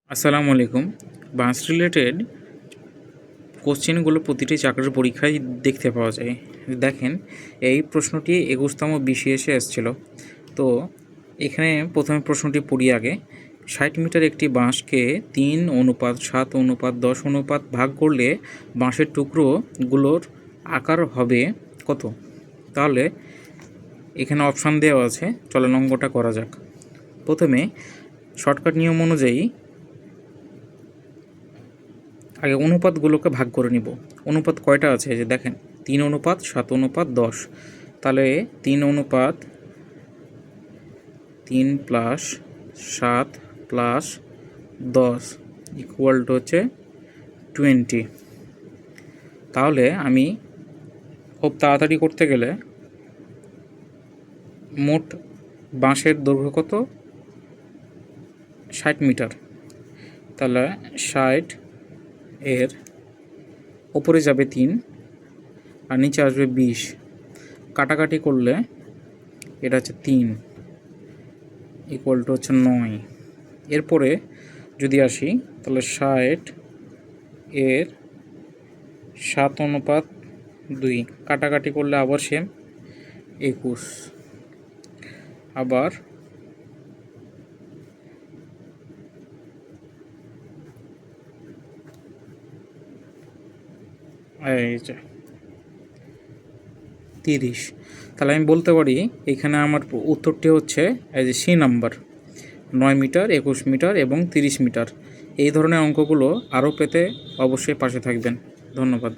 আসসালামু আলাইকুম। বাস রিলেটেড কোশ্চেনগুলো প্রতিটি চাকরির পরীক্ষায় দেখতে পাওয়া যায়। দেখেন, এই প্রশ্নটি ২১তম BCS এসেছিল। তো এখানে প্রথমে প্রশ্নটি পড়ি আগে। ৬০ মিটার একটি বাঁশকে ৩:৭:১০ ভাগ করলে বাঁশের টুকরোগুলোর আকার হবে কত? তাহলে এখানে অপশান দেওয়া আছে, চলেন অঙ্কটা করা যাক। প্রথমে শর্টকাট নিয়ম অনুযায়ী আগে অনুপাতগুলোকে ভাগ করে নিব। অনুপাত কয়টা আছে যে দেখেন, 3:7:10। তাহলে 3:3 + 7 + 10 ইকুয়াল টু হচ্ছে 20। তাহলে আমি খুব তাড়াতাড়ি করতে গেলে মোট বাঁশের দৈর্ঘ্য কত? 60 মিটার। তাহলে 60 এর ওপরে যাবে 3 আর নিচে আসবে 20। কাটাকাটি করলে এটা হচ্ছে 3 ইকুয়াল টু হচ্ছে 9। এরপরে যদি আসি তাহলে 60 এর 7:2 কাটাকাটি করলে আবার সেম 21। আবার এই যে 30। তাহলে আমি বলতে পারি এখানে আমার উত্তরটি হচ্ছে এই যে সি নাম্বার, 9 মিটার, 21 মিটার এবং 30 মিটার। এই ধরনের অঙ্কগুলো আরও পেতে অবশ্যই পাশে থাকবেন। ধন্যবাদ।